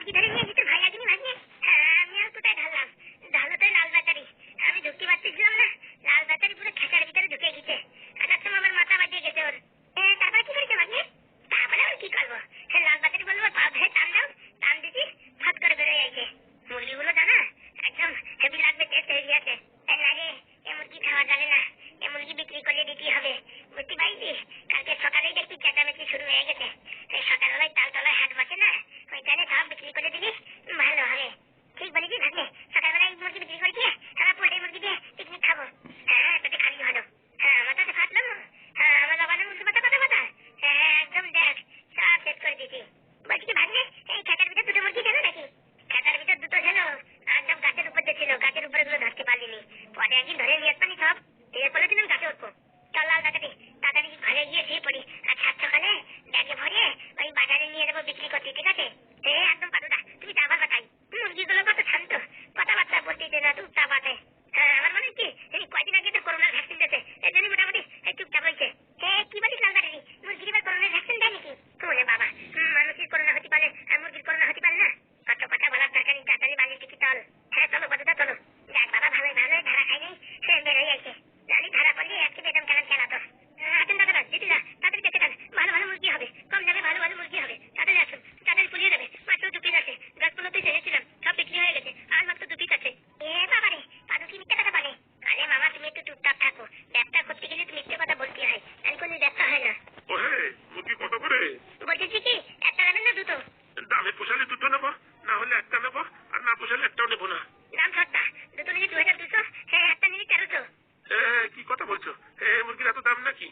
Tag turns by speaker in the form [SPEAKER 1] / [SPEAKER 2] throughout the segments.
[SPEAKER 1] মুরগি ধরে নিয়ে যেতে ভয় লাগেনি ভাগ্নে? আমি আর কোথায় ঢাললাম, ঢালো তো লাল ব্যাটারি। আমি ঢুকতে পারতেছিলাম না, লাল ব্যাটারি পুরো খেসার ভিতরে ঢুকে গেছে। আসার সময় আমার মাথা বাজিয়ে গেছে ওর। তারপরে কি করেছে ভাগ্নে? তারপরে আর কি করবো, লাল ব্যাটারি বলবো পা ধরে টান দাও, টান দিছি ফট করে বেরোয় যাইছে। মুরগিগুলো জানা একদম হেভি লাগবে, টেস্ট হেভি আছে। না রে, এ মুরগি খাওয়া যাবে না, এ মুরগি বিক্রি করে দিতেই হবে। বুঝতে পারছিস, কালকে সকালেই দেখবি চেঁচামেচি শুরু হয়ে গেছে। সকালবেলায় তালতলায় হাট বসে না, ওইখানে সব বিক্রি করে দিবি, ভালো হবে। ঠিক বলেছিস ভাগ্নে, সকালবেলায় এই মুরগি বিক্রি করে দিয়ে আমরা পোল্ট্রি মুরগি দিয়ে পিকনিক খাবো। তোকে খালি ভালো। মাথাতে ফাটলাম, আমার বাবানের মুরগি কথা কথা কথা। একদম দেখ সব সেট করে দিছি। বলছি কি ভাগ্নে, এই খেতার ভিতর দুটো মুরগি ছিল নাকি? খেতার ভিতর দুটো ছিল, একদম গাছের উপর দিয়ে ছিল, গাছের উপরে গুলো ধরতে পারলিনি। পরে একদিন ধরে নিয়ে আসতানি সব, এর ফলে দিলাম গাছে উঠবো। চল লাল ব্যাটারি, তাড়াতাড়ি ঘরে গিয়ে শুয়ে পড়ি, আর সাত সকালে ব্যাগে ভরে ওই বাজারে নিয়ে যাবো বিক্রি করতে, ঠিক আছে? একদম পাদুদা, তুমি যাবার কথাই। মুরগিগুলো কত শান্ত, কথাবার্তা বলতে না, চুপচাপ আছে। আমার মনে হচ্ছে কয়দিন আগে তো করোনার ভ্যাকসিন দিয়েছে, এর জন্য মোটামুটি চুপচাপ হয়েছে। কি বলিস লাল ব্যাটারি, মুরগির এবার করোনার ভ্যাকসিন দেয় নাকি? ওরে বাবা, মানুষের করোনা হতে পারে আর মুরগির করোনা হতে পারে না? কত কথা বলার দরকার নেই, তাড়াতাড়ি বাড়ির দিকে চল। চলো পাদুদা চলো। দেখ বাবা, ভালোই ভালোই ধারা খাই নেই, বেরোই আছে। জানি ধারা পড়লে আজকে বেদম কেন খেলা তো। আসুন দাদারা, দিদিরা, তাড়াতাড়ি দেখে যান, ভালো ভালো মুরগি হবে, কম দামে ভালো ভালো মুরগি হবে। তাড়াতাড়ি আসুন, তাড়াতাড়ি পুলিয়ে দেবে। মাত্র 2 পিস আছে, গাছগুলোতেই ছেড়েছিলাম, সব বিক্রি হয়ে গেছে, আর মাত্র 2 পিস আছে। বাবারে, পাদু কি মিথ্যে কথা বলে? আরে মামা, তুমি একটু চুপচাপ থাকো, ব্যবসা করতে গেলে তুমি মিথ্যে কথা বলতে হয়, আমি কোনো ব্যবসা হয় না।
[SPEAKER 2] ও হ্যাঁ, মুরগি কত করে?
[SPEAKER 1] বলতেছি কি, একটা নেবেন না দুটো?
[SPEAKER 2] দামে পোষালে দুটো নেবো, না হলে একটা নেবো, আর না পোষালে একটাও নেবো না।
[SPEAKER 1] দাম সস্তা, দুটো নিলে 2200, একটা নিলে 1300।
[SPEAKER 2] কি কথা বলছো? মুরগির এত দাম নাকি?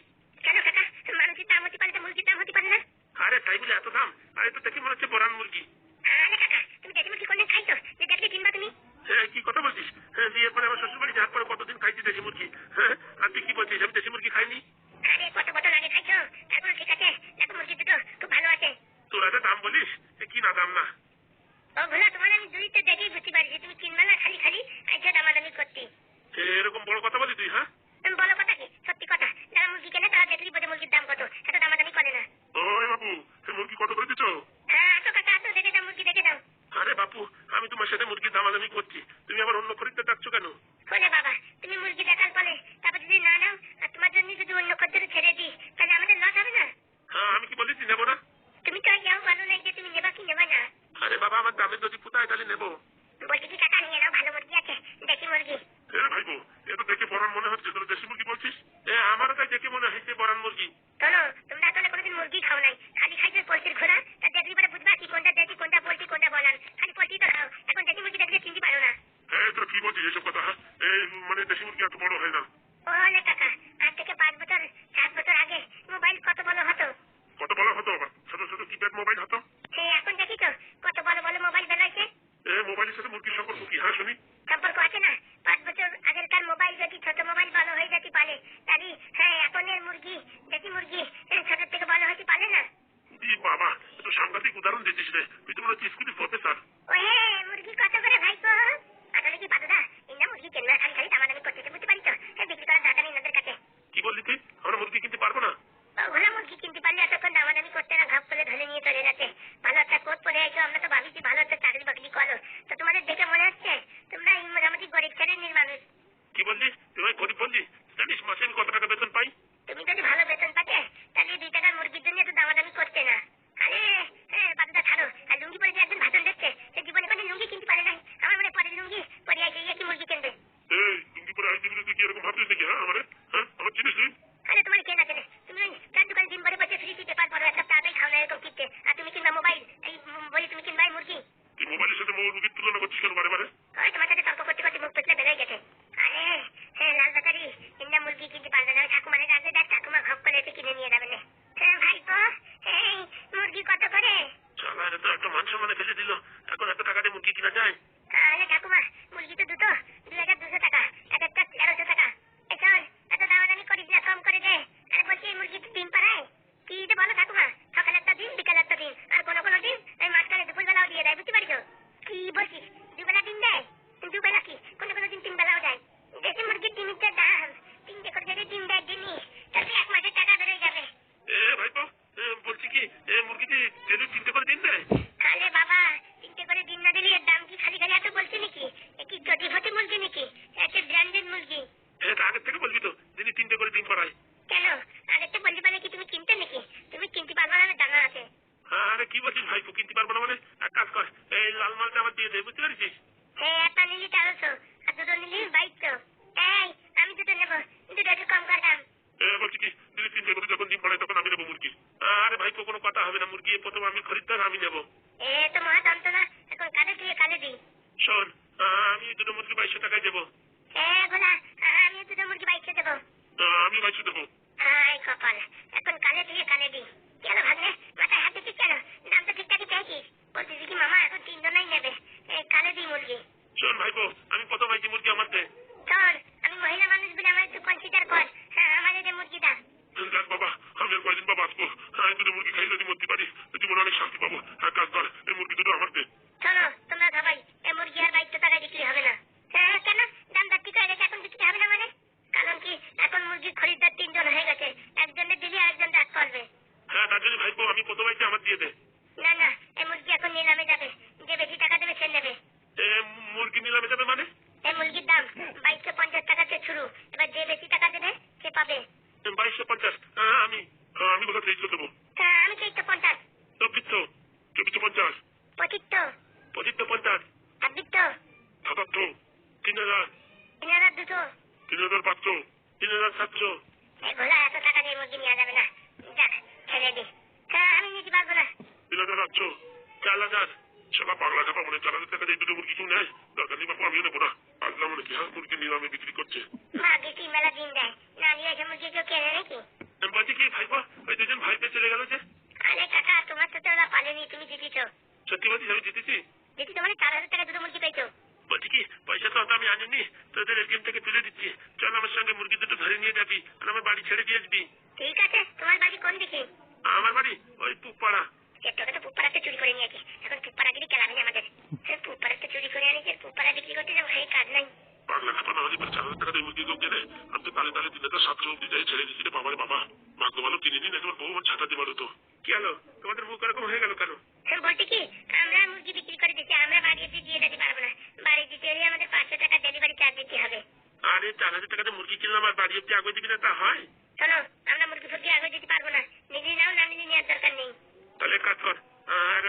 [SPEAKER 1] কেন কাকা, মানুষের দাম হতে পারে তো মুরগির দাম হতে পারে না?
[SPEAKER 2] আরে তাই বলে এত দাম? আরে তো দেখে মনে হচ্ছে বরান মুরগি।
[SPEAKER 1] আরে কাকা, তুমি দেশি মুরগি কোনদিন খাইছো যে দেখলে কিনবা তুমি?
[SPEAKER 2] কি কথা বলছিস? বিয়ের পরে আমার শ্বশুর বাড়ি যাওয়ার পরে কতদিন খাইছি দেশি মুরগি। আর তুই কি বলছিস আমি দেশি মুরগি খাইনি?
[SPEAKER 1] আরে কত বছর আগে খাইছো, তারপর ঠিক আছে। দেখো মুরগি দুটো খুব ভালো আছে।
[SPEAKER 2] তোরা যে দাম বলিস, কি না দাম না?
[SPEAKER 1] ও ভোলা, তোমার আমি দুইতে দেখেই বুঝতে পারি যে তুমি কিনবা না, খালি খালি আইসা দামাদামি করতে।
[SPEAKER 2] এরকম বড় কথা বলি তুই? হ্যাঁ,
[SPEAKER 1] তুমি বলো কথা কি, সত্যি কথা। যারা মুরগি কেনে তারা দেখলি বোঝে মুরগির দাম কত, এত দামাদামি করে না।
[SPEAKER 2] ওই বাবু, মুরগি কত করে দিচ্ছ?
[SPEAKER 1] আসো কাকা, আসো, দেখে যাও মুরগি, দেখে যাও।
[SPEAKER 2] আরে বাপু, আমি তোমার সাথে মুরগির দামাদামি করছি, তুমি আবার অন্য খরিদ্দার ডাকছো কেন?
[SPEAKER 1] বলে বাবা, তুমি মুরগি দেখার পরে তারপর যদি না নাও, আর তোমার জন্য যদি অন্য খদ্দের ছেড়ে দিই, তাহলে আমাদের লস হবে না?
[SPEAKER 2] আমি কি বলেছি নেবো না?
[SPEAKER 1] তুমি তো যাও বলো নাই যে তুমি নেবা কি নেবা না।
[SPEAKER 2] আরে বাবা, আমার দামের যদি পুতায় তাহলে নেবো।
[SPEAKER 1] বলছি কি কাকা, নিয়ে নাও, ভালো মুরগি আছে, দেশি মুরগি।
[SPEAKER 2] ভাইবো, এ তো দেখে বরান মনে হচ্ছে, তোর দেশি মুরগি বলছিস? আমারও তাই দেখে মনে হচ্ছে বরান মুরগি।
[SPEAKER 1] শোনো, তোমরা আসলে কোনোদিন মুরগি খাও নাই, খালি খাইছো পোল্ট্রির ঘোড়া। তা দেখলি পরে বুঝবা কি কোনটা দেশি, কোনটা পোল্ট্রি, কোনটা বলান। খালি পোল্ট্রি তো খাও, এখন দেশি মুরগি দেখলে চিনতে পারো না।
[SPEAKER 2] তোর কি বলছিস এসব কথা? মানে দেশি মুরগি এত বড় হয় না।
[SPEAKER 1] ওহলে কাকা, আজ থেকে 5 বছর 7 বছর আগে মোবাইল কত বড় হতো।
[SPEAKER 2] কত বড় হতো? ছোট ছোট কিপ্যাড মোবাইল হতো।
[SPEAKER 1] এখন দেখি তো কত বড় বড় মোবাইল বেরোইছে।
[SPEAKER 2] মোবাইলের সাথে মুরগির সম্পর্ক কি? হ্যাঁ শুনি।
[SPEAKER 1] সম্পর্ক আছে না। 5 বছর আগেরকার মোবাইল যদি ছোট মোবাইল ভালো হয়ে যেতে পারে, তাহলে এখনের মুরগি, দেশি মুরগি ছোট থেকে ভালো হতে পারে না।
[SPEAKER 2] বাবা, এত সাংঘাতিক উদাহরণ দিচ্ছিস রে, তুই তো মনে হচ্ছে স্কুলের প্রফেসর।
[SPEAKER 1] মুরগি কত করে ভাইপো? আসলে কি পাদুদা, ইন্না মুরগি কেননা খালি খালি দামাদামি করতেছে, বুঝতে পারি তো। বিক্রি করার দরকার নেই ওদের কাছে।
[SPEAKER 2] কি বললি তুই? আমরা মুরগি কিনতে পারবো না?
[SPEAKER 1] ওগুলা মুরগি কিনতে পারলে এতক্ষণ দামাদামি করতে না, ঘাপ করে ধরে নিয়ে চলে যাচ্ছে। ভালো একটা কোট পরে আইছো, আমরা তো ভাবিছি ভালো একটা চাকরি বাকরি করো। তো তোমাদের দেখে মনে হচ্ছে তোমরা এই মোটামুটি গরিব শ্রেণীর মানুষ।
[SPEAKER 2] কি বললি তুই? গরিব বললি? জানিস মাসে আমি কত টাকা বেতন পাই?
[SPEAKER 1] তুমি যদি ভালো বেতন পাতে, তাহলে 2 টাকার মুরগির জন্য এত দামাদামি করতে না। আরে পাদুদা ছাড়ো। আর লুঙ্গি পরে যে একজন ভাষণ দিচ্ছে, সে জীবনে কোনো লুঙ্গি কিনতে পারে নাই। আমার মনে পরে লুঙ্গি পরে আইছে, কি মুরগি কিনবে?
[SPEAKER 2] লুঙ্গি পরে আইতে বলে তুই কি এরকম ভাবছিস নাকি? আমার চিনিস তুই?
[SPEAKER 1] আরে তোমার কে না কেনে? তুমি ওই চার দোকান দিন পরে বসে ফ্রি পেপার পড়ো, একটা তাড়াতাড়ি খাও না এরকম কিনতে। আর তুমি কিনবা মোবাইল, এই বলি তুমি কিনবা এই মুরগি।
[SPEAKER 2] তুই মোবাইলের সাথে মুরগির তুলনা করছিস কেন বারে বারে?
[SPEAKER 1] তোমার সাথে তর্ক করতে করতে মুখ পেছলে বেরোয় গেছে। আরে লাল ব্যাটারি, ইন্না মুরগি কিনতে পারবে না। ঠাকুমার কাছে দেখ, ঠাকুমা ঘপ করে এসে কিনে নিয়ে যাবে না। ভাইপো, মুরগি কত করে?
[SPEAKER 2] শালা, এটা তো একটা মান সম্মানে ফেলে দিল। এখন এত টাকা দিয়ে মুরগি কিনা যায়?
[SPEAKER 1] আরে ঠাকুমা, মুরগি তো দুটো, 2200 টাকা, এক একটা 1300 টাকা। চল, এত দামাদামি করিস না, কম করে দে। আরে বলছি এই মুরগি ডিম পাড়ায়? কি যে বলো ঠাকুমা, সকালে একটা ডিম, বিকালে একটা ডিম, আর কোনো কোনো ডিম এই মাঝখানে দুপুরবেলাও দিয়ে দেয়, বুঝতে পারিস? কি বলছিস, 2 বেলা ডিম দেয়? 2 বেলা কি, কোনো কোনো দিন 3 বেলাও দেয়। দেশি মুরগির ডিমের যা দাম, 3টে করে যদি ডিম দেয় জিনিস, তাহলে 1 মাসের টাকা বেরোয় যাবে।
[SPEAKER 2] ভাইপো, বলছি কি মুরগিতে 3টে করে ডিম দেয়?
[SPEAKER 1] আরে বাবা, 3টে
[SPEAKER 2] কিনতে পারবো না মানে এক কাজ কর, এই লাল মালটা আমার দিয়ে দে, বুঝতে পেরেছিস?
[SPEAKER 1] একটা নিলি 400 আর দুটো নিলি 2200। এই আমি দুটো নেবো, দুটো একটু কম কর দাম।
[SPEAKER 2] বলছি কি, যদি 3 করে যখন ডিম পাড়ায় তখন আমি নেবো মুরগি। আরে ভাই কোনো কথা হবে না, মুরগি প্রথম আমি খরিদ্দার, আমি নেবো।
[SPEAKER 1] তো মহা যন্ত্রণা, এখন কালে দিয়ে কালে দিই।
[SPEAKER 2] শোন, আমি দুটো মুরগি 2200 টাকায় দেবো।
[SPEAKER 1] গোলা, আমি দুটো মুরগি 2200 দেবো।
[SPEAKER 2] আমি 2200 দেবো।
[SPEAKER 1] হাই কপাল, এখন কালে দিয়ে কালে দিই। কেন ভাগ্নে, মাথায় হাত দিচ্ছিস কেন? দাম তো ঠিকঠাকই পেয়েছিস। বলতেছি কি মামা, এখন 3 জনাই নেবে, কালে দিই মুরগি।
[SPEAKER 2] শোন ভাইপো, আমি প্রথম আইছি, মুরগি আমার দে।
[SPEAKER 1] শোন, আমি মহিলা মানুষ বলে আমার একটু কনসিডার কর। আমার এই যে মুরগিটা।
[SPEAKER 2] দেখ বাবা, আমি আর কয়দিন বাবা আসবো, আমি দুটো মুরগি খাই যদি মরতে পারি জীবনে অনেক শান্তি পাবো। কাজ কর, এই মুরগি দুটো আমার দে।
[SPEAKER 1] শোনো তোমরা সবাই, এই মুরগি আর 2200 টাকায় বিক্রি হবে না। কেন? দাম বাড়তি করে গেছে, এখন বিক্রি হবে না মানে? কারণ কি, এখন মুরগির খরিদ্দার 3 জন হয়ে গেছে, একজনের দিলি আরেকজন রাগ করবে।
[SPEAKER 2] তার জন্য ভাইপো আমি প্রথম আইছি, আমার দিয়ে দে।
[SPEAKER 1] না, এই মুরগি এখন নিলামে যাবে, যে বেশি টাকা দেবে সে নেবে।
[SPEAKER 2] মুরগি নিলামে যাবে মানে?
[SPEAKER 1] এই মুরগির দাম 2250 টাকা থেকে শুরু, এবার যে বেশি টাকা দেবে সে পাবে।
[SPEAKER 2] 2250? আমি কোথা থেকে দেবো?
[SPEAKER 1] আমি 2350।
[SPEAKER 2] 2450? 2450?
[SPEAKER 1] 2500।
[SPEAKER 2] 2550?
[SPEAKER 1] 2600।
[SPEAKER 2] 77? 3000?
[SPEAKER 1] 3200।
[SPEAKER 2] 3500? 3700?
[SPEAKER 1] এই ভোলা, এত টাকা দিয়ে মুরগি নেওয়া যাবে না, যাক ছেড়ে দি। আমি নিতে পারবো না।
[SPEAKER 2] 3800? 4000? সেটা পাগলা চাপা মনে, 4000 টাকা দিয়ে দুটো মুরগি কেউ নেয়? দরকার নেই বাপু, আমিও নেবো না। আসলাম মনে কি মুরগি নিলামে বিক্রি করছে।
[SPEAKER 1] বেশি মেলা দিন দেয় না, নিয়ে এসে মুরগি কেউ কেনে নাকি?
[SPEAKER 2] বলছি কি ভাইপো, ওই দুজন ভাইপে চলে গেল যে?
[SPEAKER 1] আরে কাকা, তোমার সাথে ওরা পালেনি, তুমি জিতেছো।
[SPEAKER 2] সত্যি বলছিস আমি জিতেছি?
[SPEAKER 1] জিতেছো মানে 4000 টাকা দুটো মুরগি পেয়েছো।
[SPEAKER 2] বলছি কি, পয়সা তো আমি আনিনি, তোদের এটিএম থেকে তুলে দিচ্ছি, চল আমার সঙ্গে মুরগি দুটো ধরে নিয়ে যাবি আর আমার বাড়ি ছেড়ে দিয়ে আসবি।
[SPEAKER 1] ঠিক আছে, তোমার বাড়ি কোন দিকে?
[SPEAKER 2] আমার বাড়ি ওই পুপাড়া।
[SPEAKER 1] তোকে তো পুপাড়াতে চুরি করে নিয়েছি, এখন পুপাড়াগিরি চালাবি না আমাদের। পুপাড়াতে চুরি করে আনিছে, পুপাড়া বিক্রি করতে যাবো, এই কাজ নাই।
[SPEAKER 2] পাগলা খাপা না হলে 4000 টাকা দিয়ে মুরগি কেউ কেনে? আমি তো তালে তালে দিনে তো 700 অব্দি যাই ছেড়ে দিচ্ছি রে বাবারে বাবা। ভাগ্য ভালো কিনে নিন, একবার বউ আমার ছাতা দিয়ে তো। কি হলো, তোমাদের মুখ এরকম হয়ে গেল কেন?
[SPEAKER 1] বলছি কি, আমরা মুরগি বিক্রি করে দিচ্ছি, আমরা বাড়িতে দিয়ে দিতে পারবো না। বাড়ি দিতে হলে আমাদের 500 টাকা ডেলিভারি চার্জ দিতে হবে।
[SPEAKER 2] আরে 4000 টাকাতে মুরগি কিনলাম আর বাড়ি অব্দি আগে দিবি না, তা হয়?
[SPEAKER 1] শোনো, আমরা মুরগি ফুরগি আগে দিতে পারবো না, নিজে যাও, না নিজে নেওয়ার দরকার নেই।
[SPEAKER 2] তাহলে কাজ কর,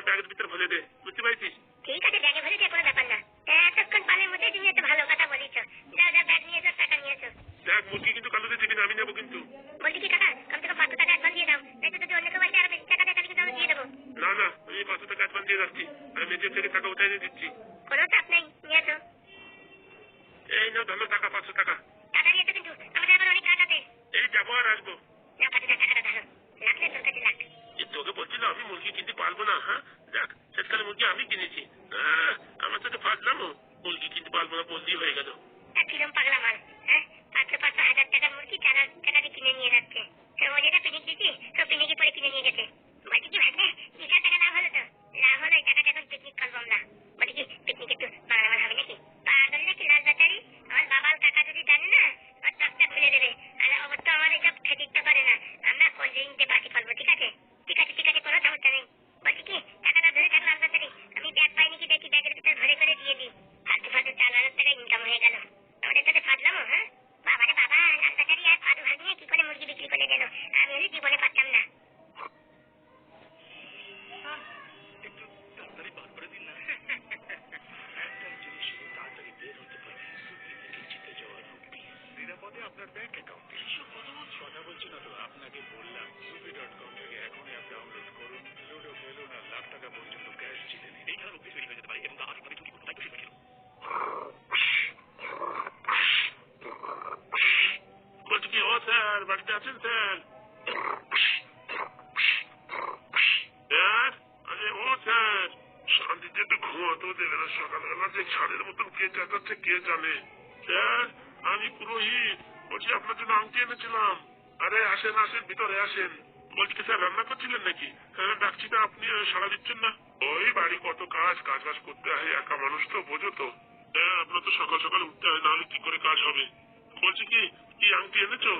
[SPEAKER 2] ব্যাগের ভিতরে ভরে দে, বুঝতে পারছিস?
[SPEAKER 1] ঠিক আছে, ব্যাগে ভরে দে, কোনো ব্যাপার না। এতক্ষণ পালের মধ্যে তুমি এত ভালো কথা বলেছ। যাও ব্যাগ নিয়ে যাও, টাকা নিয়ে এসো।
[SPEAKER 2] দেখ মুরগি কিন্তু কালুতে দিবি না, আমি নেবো কিন্তু।
[SPEAKER 1] বলছি কি কাকা, কমসে কম 500 টাকা অ্যাডভান্স দিয়ে দাও, নয়তো যদি অন্য কেউ আসে আরো বেশি টাকা দেয় তাহলে কিন্তু আমি দিয়ে দেবো।
[SPEAKER 2] না আমি 500 টাকা অ্যাডভান্স দিয়ে যাচ্ছি, আমি নিজের থেকে টাকা উঠাই দিয়ে দিচ্ছি।
[SPEAKER 1] কোনো চাপ নেই, নিয়ে এসো।
[SPEAKER 2] এই নাও ধরো টাকা, 500 টাকা।
[SPEAKER 1] টাকা নিয়ে এসো, কিন্তু আমাদের আবার অনেক কাজ আছে।
[SPEAKER 2] এই যাবো আর আসবো।
[SPEAKER 1] না, 500 টাকাটা ধরো, লাগলে তোর কাছে লাগ।
[SPEAKER 2] তোকে বলছিল আমি মুরগি কিনতে পারবো না, দেখ শেষকালে মুরগি আমি কিনেছি। আমার সাথে ফাজলামো, মুরগি কিনতে পারবো না বললেই হয়ে গেল।
[SPEAKER 1] কিরম পাগলা মাল, 500 টাকার মুরগি 4000 টাকা দিয়ে কিনে নিয়ে যাচ্ছে। ও যেটা পিনিক দিচ্ছি, তো পিনিকে পরে কিনে নিয়ে গেছে। বলছি কি ভাগ্নে, বিশাল টাকা লাভ হলো তো। লাভ হলো, এই টাকাটা এখন পিকনিক করবো আমরা। বলছি কি, পিকনিক একটু বানানো হবে নাকি? পাগল নাকি লাল বাচারি? আমার বাবার টাকা যদি জানে না, ওর চকটা খুলে দেবে। আর ওর তো আমার এইসব খেতে পারে না। আমরা কোল্ড ড্রিঙ্ক দিয়ে পার্টি করবো, ঠিক আছে? ঠিক আছে, কোনো সমস্যা নেই। বলছি কি, টাকাটা ধরে থাক লাল বাচারি, আমি ব্যাগ পাই নাকি দেখি, ব্যাগের ভিতরে ভরে করে দিয়ে দিই। ফালতু 4000 টাকা ইনকাম হয়ে গেল। আমাদের সাথে ফাজলামো, বাবারে বাবা, লাল বাচারি আর ফাদু ভাগ্নে কি করে মুরগি বিক্রি করে দিল, আমি হলে জীবনে পারতাম না।
[SPEAKER 2] একটু তাড়াতাড়ি বার করে দিন না। একটাই জিনিস, তাড়াতাড়ি বের হতে পারে, জিতে যাওয়ার রুপি নিরাপদে আপনার ব্যাংক অ্যাকাউন্টে। কথা বলছি না তো, আপনাকে বললাম rupi.com থেকে এখনই অ্যাপ ডাউনলোড করুন। লুডো খেলুন আর লাখ টাকা পর্যন্ত ক্যাশ জিতে নিন। এই খেলার অভ্যেস হয়ে যেতে পারে এবং আর্থিকভাবে ঝুঁকিপূর্ণ, তাই বসে খেলুন। বলছি কি, ও স্যার বাড়িতে আছেন স্যার? আরে ও স্যার, শান্তিতে একটু ঘুমাতেও দেবে না, সকালবেলা যে ছাড়ের মতন কে চেঁচাচ্ছে কে জানে। স্যার আমি পুরোহিত, বলছি আপনার জন্য আংটি এনেছিলাম। আরে আসেন ভিতরে আসেন। বলছি কি স্যার রান্না করছিলেন নাকি? ডাকছি না, আপনি সাড়া দিচ্ছেন না। ওই বাড়ি কত কাজ বাজ করতে হয়, একা মানুষ তো, বোঝো তো। আপনার তো সকাল সকাল উঠতে হয়, নাহলে কি করে কাজ হবে। বলছি কি, আংটি এনেছো?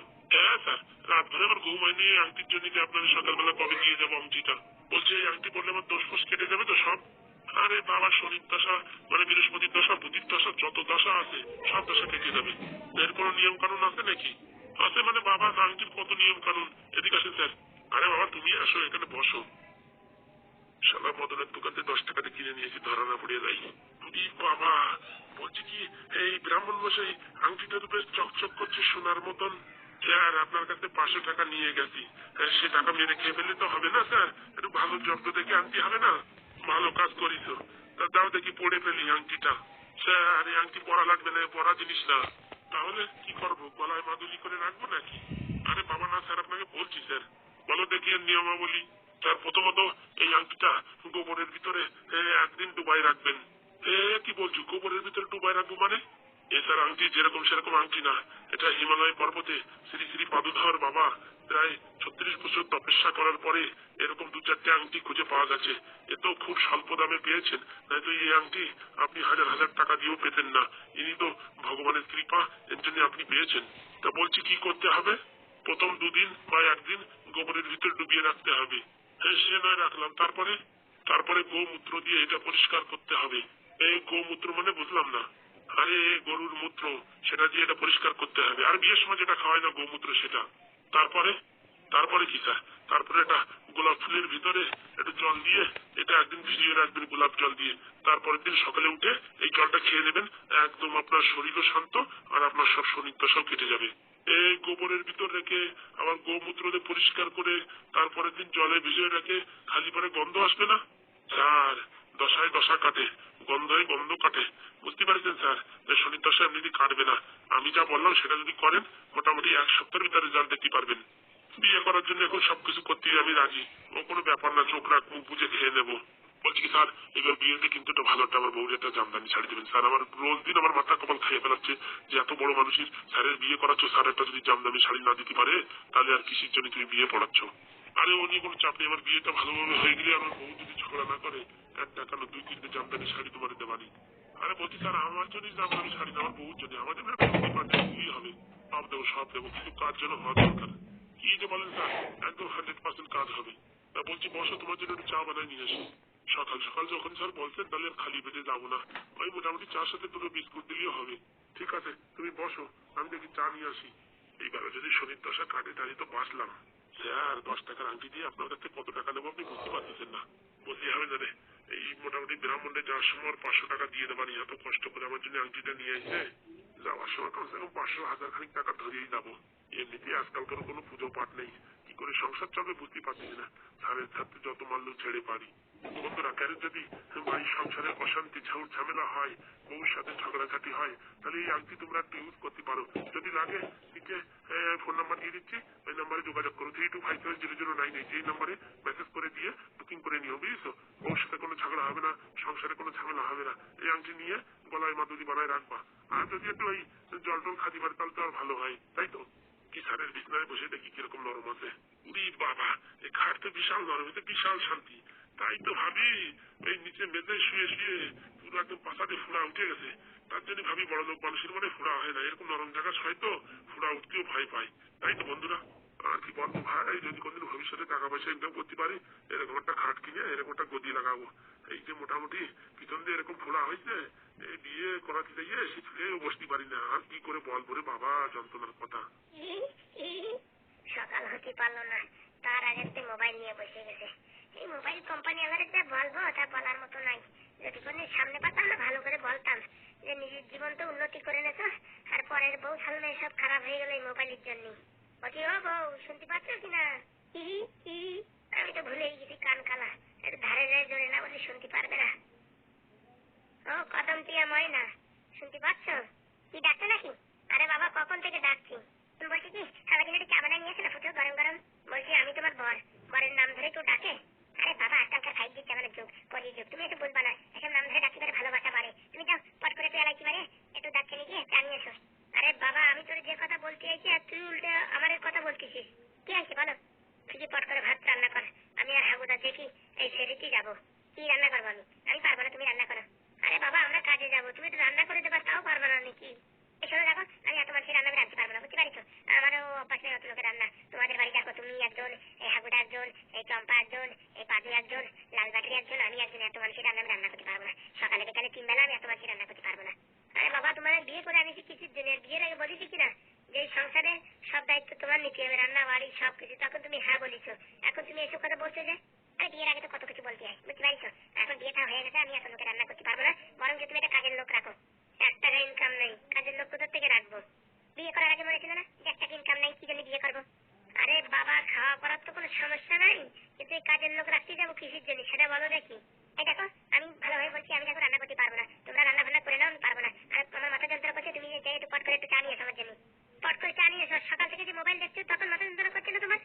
[SPEAKER 2] স্যার রাত ধরে আমার ঘুম হয়নি, আংটির জন্য কি আপনাদের সকালবেলা কবে দিয়ে যাবো আংটিটা। বলছি এই আংটি পড়লে আমার দোষ ফোষ কেটে যাবে তো সব? আরে বাবা, শনির দশা মানে বৃহস্পতির দশা, বুধির দশা, যত দশা আছে সব দশা কেটে যাবে। এর কোনো নিয়ম কানুন আছে নাকি? আছে মানে বাবা, আংটির কত নিয়ম কানুন। এদিকে আসেন স্যার। আরে বাবা তুমি আসো, এখানে বসো। শালা মদনের দোকান থেকে 10 টাকাতে কিনে নিয়েছি, ধরা না পড়িয়ে যাই। উরি বাবা, বলছি কি এই ব্রাহ্মণ মশাই আংটিটা তো বেশ চকচক করছে সোনার মতন। স্যার আপনার কাছে 500 টাকা নিয়ে গেছি, সে টাকা মেরে খেয়ে ফেললে তো হবে না স্যার, একটু ভালো যত্ন দেখে আনতে হবে না? ভালো কাজ করিস। তা দাও দেখি পড়ে ফেলি আংটিটা। স্যার এই আংটি পরা লাগবে না, পরা জিনিস না। তাহলে কি করবো, গলায় মাদুলি করে রাখবো নাকি? আরে বাবা না স্যার, আপনাকে বলছি স্যার। বলো দেখি এর নিয়মাবলী। স্যার প্রথমত এই আংটিটা গোবরের ভিতরে একদিন ডুবাই রাখবেন। কি বলছো, গোবরের ভিতরে ডুবাই রাখবো মানে? স্যার আংটি যেরকম সেরকম আংটি না, এটা হিমালয় পর্বতে শ্রী শ্রী পাদুধর বাবা প্রায় 36 বছর তপস্যা করার পরে এরকম 2-4টে আংটি খুঁজে পাওয়া গেছে। এ তো খুব স্বল্প দামে পেয়েছেন, নয়তো এই আংটি আপনি হাজার হাজার টাকা দিয়েও পেতেন না। ইনি তো ভগবানের কৃপা, এর জন্য আপনি পেয়েছেন। তা বলছি কি করতে হবে? প্রথম 2 দিন বা 1 দিন গোবরের ভিতরে ডুবিয়ে রাখতে হবে। সে নয় রাখলাম, তারপরে? তারপরে গোমূত্র দিয়ে এটা পরিষ্কার করতে হবে। এই গোমূত্র মানে বুঝলাম না। আরে গরুর মূত্র, সেটা দিয়ে এটা পরিষ্কার করতে হবে। আর বিয়ের সময় যেটা খাওয়ায় না গোমূত্র সেটা। তারপরে? তারপরে কি স্যার? তারপরে এটা গোলাপ ফুলের ভিতরে একটু জল দিয়ে এটা একদিন ভিজিয়ে রাখবেন গোলাপ জল দিয়ে। তারপরের দিন সকালে উঠে এই জলটা খেয়ে নেবেন, একদম আপনার শরীরও শান্ত আর আপনার সব শনিত্বসাও কেটে যাবে। এই গোবরের ভিতর রেখে আবার গোমূত্র দিয়ে পরিষ্কার করে তারপরের দিন জলে ভিজিয়ে রেখে খালি পরে গন্ধ আসবে না স্যার? দশায় দশা কাটে, গন্ধে গন্ধ কাটে, বুঝতে পারছেন স্যার? শনির দশা এমনি কাটবে না। আমি যা বললাম সেটা যদি করেন মোটামুটি 1 সপ্তাহের ভিতরে রেজাল্ট দেখতে পারবেন। বিয়ে করার জন্য এখন সবকিছু করতে আমি রাজি, ও কোনো ব্যাপার না, চোখ রাখ মুখ বুঝে খেয়ে নেবো। বলছি কি স্যার, এবার বিয়েতে কিন্তু একটা ভালো একটা আমার বউর একটা জামদানি শাড়ি দেবেন স্যার। আমার রোজ দিন আমার মাথা কপাল খাইয়ে ফেলাচ্ছে যে এত বড় মানুষের স্যারের বিয়ে করাচ্ছ, স্যার একটা যদি জামদানি শাড়ি না দিতে পারে তাহলে আর কিসের জন্য তুমি বিয়ে পড়াচ্ছ? আরে ও নিয়ে কোনো চাপ নেই, আমার বিয়েটা ভালোভাবে হয়ে গেলে আমার বউ যদি ঝগড়া না করে 1 টাকা না 2-3টে জামদানি শাড়ি তোমার দেবানি। আরে বলছি স্যার আমার জন্য জামদানি শাড়ি না, আমার বউর জন্য। আমাদের হবে, সব দেবো সব দেবো, কিন্তু কাজ যেন হওয়া দরকার। কি যে বলেন স্যার, একদম 100% কাজ হবে। তা বলছি বসো, তোমার জন্য একটু চা বানাই নিয়ে আসি। সকাল সকাল যখন স্যার বলছেন তাহলে আর খালি পেটে যাবো না, ওই মোটামুটি চার সাথে 2টো বিস্কুট দিলেও হবে। ঠিক আছে তুমি বসো, আমি দেখি চা নিয়ে আসি। এইবারে যদি শরীর দশা কাটে তাহলে তো বাঁচলাম। স্যার 10 টাকার আংটি দিয়ে আপনার কাছে কত টাকা নেবো আপনি বুঝতে পারতেছেন না। বলতে হবে জানে, এই মোটামুটি ব্রাহ্মণে যাওয়ার সময় 500 টাকা দিয়ে দেবানি, এত কষ্ট করে আমার জন্য আংটিটা নিয়ে এসে যাওয়ার সময় কমসে কম 500-1000 খানিক টাকা ধরিয়েই যাবো। এমনিতে আজকালকার কোনো পুজো পাঠ নেই, কি করে সংসার চলবে বুঝতে পারছি না। স্যারের ছাত্রে যত মারলেও ছেড়ে পারি। বন্ধুরা কেন যদি বাড়ির সংসারে অশান্তি ঝাউর ঝামেলা হয়, বউর সাথে ঝগড়াঝাটি হয়, তাহলে এই আংটি তোমরা একটু ইউজ করতে পারো। যদি লাগে নিচে ফোন নাম্বার দিয়ে দিচ্ছি, ওই নাম্বারে যোগাযোগ করো। 32570098, এই নাম্বারে মেসেজ করে দিয়ে বুকিং করে নিও, বুঝেছো? বউর সাথে কোনো ঝগড়া হবে না, সংসারে কোনো ঝামেলা হবে না। এই আংটি নিয়ে গলায় মাদুলি বানায় রাখবা। আর যদি একটু ওই জল টল খাদি পারে তাহলে তো আর ভালো হয়, তাই তো? কি স্যারের বিছনায় বসে দেখি কিরকম নরম আছে। উরি বাবা, এই খাট তো বিশাল নরম, এতে বিশাল শান্তি। তাই তো ভাবি এই নিচে মেঝে শুয়ে শুয়ে পুরো একদম পাশাতে ফুড়া উঠে গেছে। তার জন্য ভাবি বড় লোক মানুষের মানে ফুড়া হয় না, এরকম নরম জায়গা হয়তো ফুড়া উঠতেও ভয় পায়। তাই তো বন্ধুরা, আর কি বলবো ভাই, যদি কোনদিন ভবিষ্যতে টাকা পয়সা ইনকাম করতে পারি এরকম একটা খাট কিনে এরকম একটা গদি লাগাবো। এই যে মোটামুটি পিছন দিয়ে এরকম ফোড়া হয়েছে, এই বিয়ে করাতে যাইয়ে শীতকেও বসতে পারি না। আর কি করে বলবো রে বাবা যন্ত্রণার কথা।
[SPEAKER 1] সকাল হতে পারলো না, তার আগে মোবাইল নিয়ে বসে গেছে। এই মোবাইল কোম্পানি আলারে যা বলবো তা বলার মতো নাই। যদি কোনো সামনে পাতাম না ভালো করে বলতাম যে নিজের জীবন তো উন্নতি করে নেছো, আর পরের বউ সামনে সব খারাপ হয়ে গেল এই মোবাইলের জন্য। বলছি ও বউ, শুনতে পাচ্ছ কিনা? আমি তো ভুলেই গেছি, কান কালা, একটু ধারে ধারে জোরে না বলে শুনতে পারবে না। ও কদম টিয়া ময়না, শুনতে পাচ্ছ? কি ডাকছো নাকি? আরে বাবা কখন থেকে ডাকছি। বলছি কি খাবার জন্য চা বানাই নিয়ে আসে না, ফুটো গরম গরম। বলছি আমি তোমার বর, বরের নাম ধরে কেউ ডাকে? আরে বাবা আজকালকার 5G চালানোর যুগ, কলি যুগ, তুমি এসে বলবা না। এসব নাম ধরে ডাকি পারে ভালোবাসা বাড়ে। তুমি যাও পট করে পেয়ালাই কি বারে একটু ডাক খেলে গিয়ে চা নিয়ে এসো। আরে বাবা আমি তোর যে কথা বলতে চাইছি আর তুই উল্টে আমার কথা বলতেছিস। কি আছে বলো? তুই যে পট করে ভাত রান্না কর, আমি আর হাগুদা দেখি এই সেরিতে যাবো। কি রান্না করবো? আমি পারবো না, তুমি রান্না করো। আরে বাবা আমরা কাজে যাবো, তুমি তো রান্না করে দেবা, তাও পারবো না নাকি? শোনো দেখো, আমি এত মানুষের রান্না রাখতে পারবো না, বুঝতে পারিস? আমারও অভ্যাস নেই অত লোকের রান্না। তোমাদের বাড়ি দেখো, তুমি একজন, এই হাগুদা একজন, এই চম্পা একজন, এই পাদু একজন, লালবাটির একজন, আমি একজন, এত মানুষের রান্না আমি রান্না করতে পারবো না। সকালে বিকালে 3 বেলা আমি এত মানুষের রান্না করতে পারবো না। আরে বাবা তোমার বিয়ে করে আনিছি কিসের জন্য? বিয়ের আগে বলেছি কিনা যে এই সংসারে সব দায়িত্ব তোমার নিতে হবে, রান্না বাড়ি সবকিছু। তখন তুমি হ্যাঁ বলেছো, এখন তুমি এসব কথা বলছো যে? আরে বিয়ের আগে তো কত কিছু বলতে হয়, বুঝতে পারিস? এখন বিয়েটা হয়ে গেছে, আমি এত লোকে রান্না করতে পারবো না, বরং যে তুমি একটা কাজের লোক রাখো। 1 টাকা ইনকাম নেই, কাজের লোক কোথা থেকে রাখবো? বিয়ে করার আগে বলেছিল না যে 1 টাকা ইনকাম নেই, কি জন্য বিয়ে করবো? আরে বাবা, খাওয়া পড়ার তো কোনো সমস্যা নাই, কিন্তু এই কাজের লোক রাখতে যাবো কিসের জন্য সেটা বলো দেখি। এই দেখো, আমি ভালোভাবে বলছি, আমি দেখো রান্না করতে পারবো না, তোমরা রান্না বান্না করে নাও, আমি পারবো না। আর আমার মাথা যন্ত্রণা করছে, তুমি যাই একটু পট করে একটু চা নিয়ে এসো আমার জন্য। পট করে চা নিয়ে এসো, সকাল থেকে যে মোবাইল দেখছো তখন মাথা যন্ত্রণা করছে না তোমার?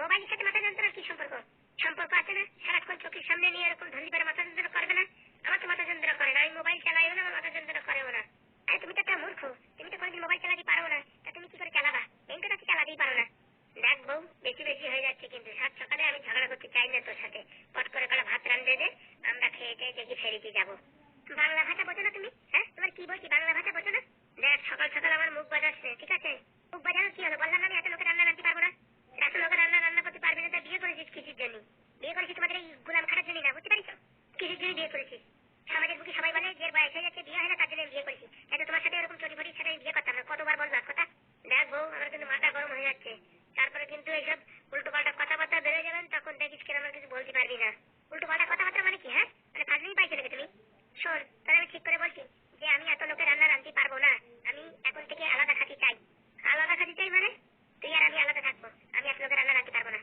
[SPEAKER 1] মোবাইলের সাথে মাথা যন্ত্রণার কি সম্পর্ক? সম্পর্ক আছে না? সারাক্ষণ চোখের সামনে নিয়ে এরকম ধরলি পারে মাথা যন্ত্রণা করবে না? আমার তো মাথা যন্ত্রণা করে না, আমি মোবাইল চালাইও না, আমার মাথা যন্ত্রণা করেও না। আরে তুমি তো একটা মূর্খ, তুমি তো কোনোদিন মোবাইল চালাতে পারো না, তা তুমি কি করে চালাবা? ব্যাংকটা তো চালাতেই পারো না। দেখ বউ, বেশি বেশি হয়ে যাচ্ছে কিন্তু, সাত সকালে আমি ঝগড়া করতে চাই না তোর সাথে। পট করে কলা ভাত রান্ধে দে, আমরা খেয়ে টেয়ে দেখি ফেরিতে যাবো। বাংলা ভাষা বোঝো না তুমি? হ্যাঁ, তোমার কি বলছি, বাংলা ভাষা বোঝো না? দেখ, সকাল সকাল আমার মুখ বাজাচ্ছে, ঠিক আছে? মুখ বাজানো কি হলো? বললাম না আমি এত লোকের রান্না রাঁধতে পারবো না। এত লোকের রান্না করতে পারবি না, তা বিয়ে করেছিস কিসের জন্য? বিয়ে করেছিস তোমাদের এই গোলাম খাটার জন্য না, বুঝতে পারিস? কিসের জন্য বিয়ে করেছিস? সমাজের বুকে সবাই বলে যে বয়স হয়ে যাচ্ছে, বিয়ে হয় না, তার জন্য আমি বিয়ে করেছি। এত তোমার সাথে এরকম চটি ফটির সাথে আমি বিয়ে করতাম না, কতবার বলবো এক কথা? দেখ বউ, আমার কিন্তু মাথা গরম হয়ে যাচ্ছে, তারপরে কিন্তু এইসব উল্টো পাল্টা কথাবার্তা বেড়ে যাবেন, তখন দেখিস কেন আমার কিছু বলতে পারবি না। উল্টো পাল্টা কথাবার্তা মানে কি? হ্যাঁ, মানে ফাজলিমি পাইছো নাকি তুমি? শোন, তাহলে আমি ঠিক করে বলছি যে আমি এত লোকের রান্না রাঁধতে পারবো না, আমি এখন থেকে আলাদা খাতি চাই। আলাদা খাতি চাই মানে? তুই আর আমি আলাদা থাকবো, আমি এত লোকের রান্না রাঁধতে পারবো না।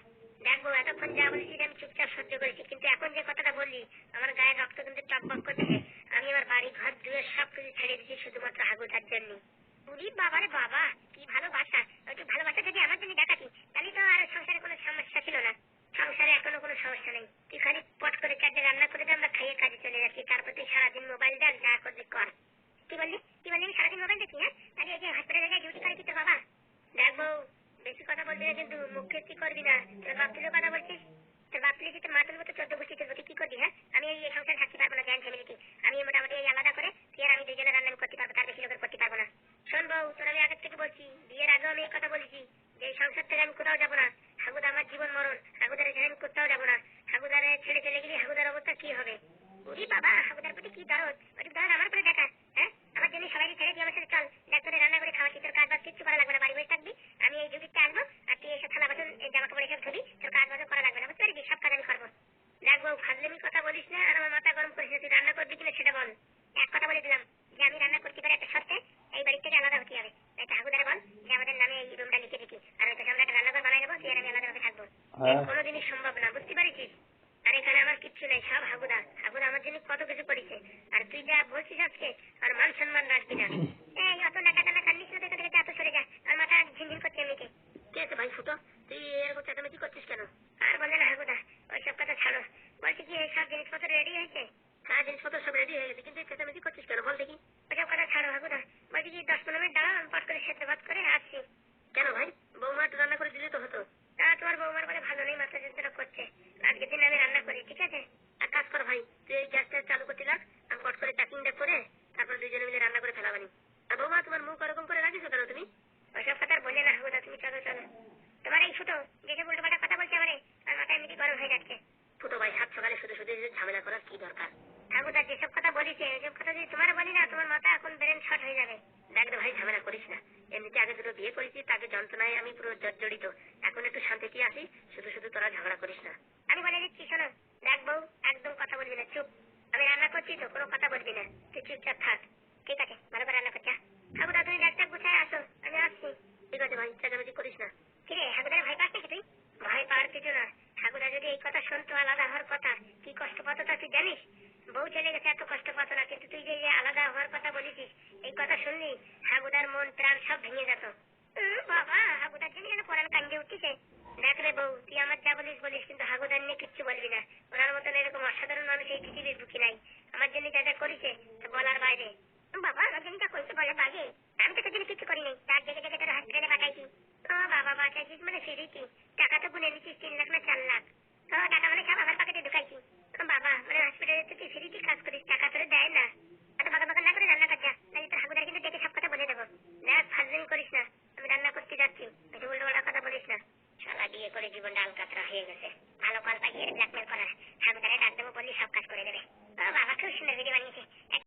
[SPEAKER 1] দেখবো, এতক্ষণ যা বলছিস আমি চুপচাপ সহ্য করেছি, কিন্তু এখন যে কথাটা বললি আমার গায়ের রক্ত কিন্তু টকবক করছে। আমি আমার বাড়ি ঘর দুয়ে সবকিছু ছেড়ে দিচ্ছি শুধুমাত্র হাগুটার জন্য। উরি বাবারে বাবা, কি ভালোবাসা! ওই ভালোবাসা যদি আমার জন্য দেখাতি, তাহলে তো আর সংসারে কোনো সমস্যা ছিল না। সংসারে এখনো কোনো সমস্যা নেই, তুই খালি পট করে চারটে রান্না করে দে, আমরা খাইয়ে কাজে চলে যাচ্ছি, তারপর তুই সারাদিন মোবাইল দেখ, যা করবি কর। কি বললি? কি বললি আমি সারাদিন মোবাইল দেখি? হ্যাঁ, তাহলে এই যে হসপিটালে জায়গায় ডিউটি করে কি তোর বাবা? দেখবো, বেশি কথা বলবি না কিন্তু, মুখে কি করবি না। তোর বাপ তুলে কথা বলছিস, তোর বাপ তুলে তোর মা তুলবো তো 14 গোষ্ঠী তুলবো, তুই কি করবি? হ্যাঁ, আমি এই সংসার থাকতে পারবো না, জয়েন্ট ফ্যামিলিতে। আমি মোটামুটি এই আলাদা করে তুই আর আমি দুজনে রান্না করতে পারবো, তার বেশি লোকের করতে পারবো না। শোন বউ, তোর আমি আগের থেকে বলছি, বিয়ের আগেও আমি এই কথা বলেছি যে এই সংসার থেকে আমি কোথাও যাবো না। হাগুদা আমার জীবন মরণ, হাগুদারে ছেড়ে আমি কোথাও যাবো না। হাগুদারে ছেড়ে চলে গেলে হাগুদার অবস্থা কি হবে? উরি বাবা, হাগুদার প্রতি কি দরদ! ওই দরদ আমার করে দেখা। হ্যাঁ, আমার জন্য সবাই ছেড়ে দিয়ে আমার সাথে চল, দেখ তোদের রান্না করে খাওয়াচ্ছি, তোর কাজ বাজ কিচ্ছু করা লাগবে না, বাড়ি বসে থাকবি। আমি এই ডিউটিতে আসবো, আর তুই এসব থালা বাসন, এই জামা কাপড় এসব ধুবি, তোর কাজ বাজও করা লাগবে না, বুঝতে পারবি? সব কাজ আমি করবো। দেখ বউ, ফাজলামি কথা বলিস না, আর আমার মাথা গরম করিস না। তুই রান্না করবি কিনা সেটা বল। এক কথা বলে দিলাম যে আমি রান্না করতে পারি, একটা শর্তে, এই বাড়ি থেকে আলাদা হতে হবে। তাই হাগুদারে বল যে আমাদের নামে এই রুমটা লিখে দিতি, আর ওই আমরা একটা রান্নাঘর বানাই নেবো, তুই আর আমি আলাদাভাবে থাকবো। কোনোদিনই সম্ভব না, বুঝতে পারিস? আর এখানে আমার কিচ্ছু নেই, সব হাগুদা। হাগুদা আমার জন্য কত কিছু করেছে, আর তুই যা বলছিস আজকে আর মান সম্মান রাখবি না। এই অত নাকা টানা কান্দিস না, এখান থেকে এত সরে যা, আর মাথা ঝিনঝিন করছে এমনিতে। কে আছে ভাই ফুটো, তুই এরকম চেঁচামেচি করছিস কেন? আর বলে না হাগুদা, ওইসব কথা ছাড়ো। বলছি কি, এই সব জিনিসপত্র রেডি হয়েছে? হ্যাঁ, জিনিসপত্র সব রেডি হয়ে গেছে, কিন্তু চেঁচামেচি করছিস কেন বল দেখি? ওইসব কথা ছাড়ো হাগুদা, বলছি কি 10-15 মিনিট দাঁড়াও, আমি পট করে সেদ্ধ ভাত করে আসছি। কেন ভাই, বৌমা একটু রান্না করে দিলে তো হতো। তা তোমার বৌমার বলে ভালো নেই, মাথা যন্ত্রণা করছে, আজকের দিন আমি রান্না করি, ঠিক আছে? আর কাজ কর ভাই, তুই এই গ্যাসটা চালু করতে লাগ, আমি পট করে প্যাকিংটা করে তারপর দুজনে মিলে রান্না করে ফেলাবানি। আর বৌমা, তোমার মুখ ওরকম করে রাখিস কেন তুমি? ওইসব কথা আর বলে না হাগুদা, তুমি চলো চলো। তোমার এই ফুটো যেসব উল্টোপাল্টা কথা বলছে আমারে, আর মাথা এমনিতে গরম হয়ে যাচ্ছে। ফুটো ভাই, সাত সকালে শুধু শুধু ঝামেলা করার কি দরকার? ঠাকুরদা যেসব কথা বলিছে, ওইসব কথা যদি তোমার বলি না, তোমার মাথা এখন ব্রেন শর্ট হয়ে যাবে। দেখ রে ভাই, ঝামেলা করিস না, এমনিতে আগে দুটো বিয়ে করেছি, তাকে যন্ত্রণায় আমি পুরো জড়িত, এখন একটু শান্তিতে আসি, শুধু শুধু তোরা ঝগড়া করিস না। আমি বলে দিচ্ছি, শোনো, দেখ বউ, একদম কথা বলবি না, চুপ। আমি রান্না করছি তো, কোনো কথা বলবি না, তুই চুপচাপ থাক, ঠিক আছে? ভালো করে রান্না করছা। ঠাকুরদা, তুমি ব্যাগটা গুছায় আসো, আমি আসছি। ঠিক আছে ভাই, চেঁচামেচি করিস না। কিরে হাগুদারে ভয় পাস নাকি তুই? ভয় পাওয়ার কিছু না, ঠাকুরা যদি এই কথা শুনতো, আলাদা হওয়ার কথা, কি কষ্ট পাত তা তুই জানিস? বউ চলে গেছে, এত কষ্ট পাত না, কিন্তু তুই যে আলাদা হওয়ার কথা বলেছিস, এই কথা শুনলি হাগুদার মন প্রাণ সব ভেঙে যেত। বাবা, হাগুদার জন্য যেন পরান কান্দে উঠছে। দেখ রে বউ, তুই আমার যা বলিস বলিস, কিন্তু হাগুদার নিয়ে কিচ্ছু বলবি না। ওনার মতন এরকম অসাধারণ মানুষ এই পৃথিবীর বুকে নাই। আমার জন্য যা যা করেছে তা বলার বাইরে। বাবা, আমার জন্য যা করেছে বলার বাইরে? আমি তো তোর জন্য কিছু করি নাই, তার জেগে জেগে তোর হসপিটালে পাঠাইছি। ও বাবা, বাঁচাইছিস মানে ফিরিছি? টাকা তো গুনে নিচ্ছিস 3 লাখ না 4 লাখ। ও টাকা মানে সব আমার পকেটে ঢুকাইছি। ও বাবা, মানে হসপিটালে তুই ফ্রিতে কাজ করিস, টাকা তোরে দেয় না?